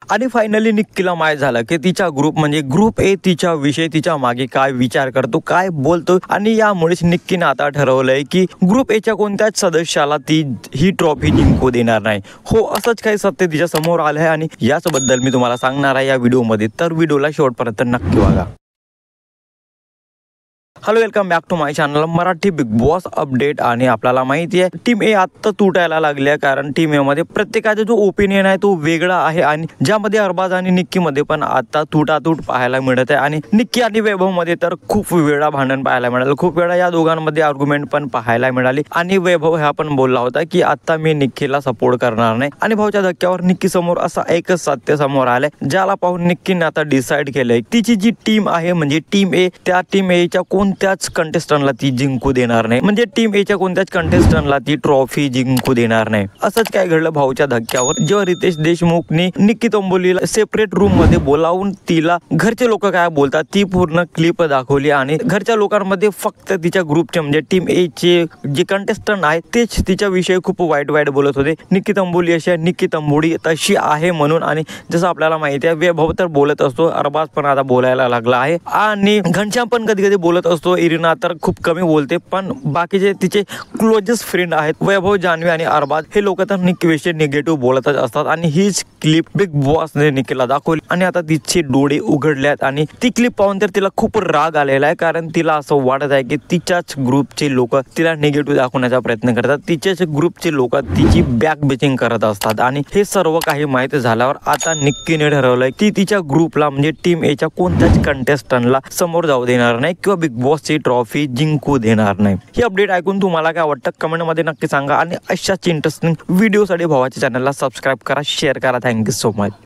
आणि फायनली निक्कीला माहित झालं की तिचा ग्रुप म्हणजे ग्रुप ए तिच्या विषयी तिच्या मागे काय विचार करतो, काय बोलतो आणि यामुळेच निक्कीने आता ठरवलंय की ग्रुप एच्या कोणत्याच सदस्याला ती ही ट्रॉफी जिंकू देणार नाही। हो, असंच काही सत्य तिच्या समोर आलं आहे आणि याचबद्दल मी तुम्हाला सांगणार आहे या व्हिडिओमध्ये, तर व्हिडिओला शेवटपर्यंत नक्की बघा। Hello, welcome back to my channel Marathi Bigg Boss update. आणि आपल्याला माहिती आहे टीम ए आता तुटायला लागली आहे, कारण टीम ए मध्ये प्रत्येकाचा जो ओपिनियन आहे तो वेगळा आहे आणि ज्यामध्ये अरबाज आणि निक्की मध्ये पण आता तुटातूट पाहायला मिळत आहे। आणि निक्की आणि वैभव मध्ये तर खूप वेळा भांडण पाहायला मिळालं, खूप वेळा या दोघांमध्ये आर्ग्युमेंट पण पाहायला मिळाली आणि वैभव हा पण बोलला होता की आता मी निक्कीला सपोर्ट करणार नाही। आणि भाऊच्या धक्क्यावर निक्की समोर असा एकच सत्य समोर आलंय, ज्याला पाहून निक्कीने आता डिसाइड केलंय तिची जी टीम आहे म्हणजे टीम ए, त्या टीम एच्या कोणत्याच कंटेस्टंटला ती जिंकू देणार नाही, म्हणजे टीम एच्या कोणत्याच कंटेस्टंटला ती ट्रॉफी जिंकू देणार नाही। असंच काय घडलं भाऊच्या धक्क्यावर, जेव्हा रितेश देशमुखने निक्की तंबोलीला सेपरेट रूम मध्ये बोलावून तिला घरचे लोक काय बोलतात ती पूर्ण क्लिप दाखवली आणि घरच्या लोकांमध्ये फक्त तिच्या ग्रुपचे म्हणजे टीम ए चे जे कंटेस्टंट आहेत तेच तिच्या विषयी खूप वाईट बोलत होते। निक्की तंबोली अशी आहे, निक्की तंबोली तशी आहे म्हणून। आणि जसं आपल्याला माहिती आहे वैभव तर बोलत असतो, अरबाज पण आता बोलायला लागला आहे आणि घनश्याम पण कधी कधी बोलत असतो, इरिना तर खूप कमी बोलते, पण बाकीचे तिचे क्लोजेस्ट फ्रेंड आहेत वैभव, जान्हवी आणि अरबाज हे लोक तर निक्की विषयी निगेटिव्ह बोलतच असतात। आणि हीच क्लिप बिग बॉसने निक्कीला दाखवली आणि आता तिचे डोळे उघडल्यात आणि ती क्लिप पाहून तर तिला खूप राग आलेला आहे, कारण तिला असं वाटत आहे की तिच्याच ग्रुपचे लोक तिला निगेटिव्ह दाखवण्याचा प्रयत्न करतात, तिच्याच ग्रुपचे लोक तिची बॅक बेचिंग करत असतात। आणि हे सर्व काही माहिती झाल्यावर आता निक्कीने ठरवलंय की तिच्या ग्रुपला म्हणजे टीम एच्या कोणत्याच कंटेस्टंटला समोर जाऊ देणार नाही किंवा बिग बॉसची ट्रॉफी जिंकू देणार नाही। ही अपडेट ऐकून तुम्हाला काय वाटतं कमेंट मध्ये नक्की सांगा आणि अशाच इंटरेस्टिंग व्हिडिओसाठी भावाच्या चॅनलला सबस्क्राईब करा, शेअर करा। Thank you so much.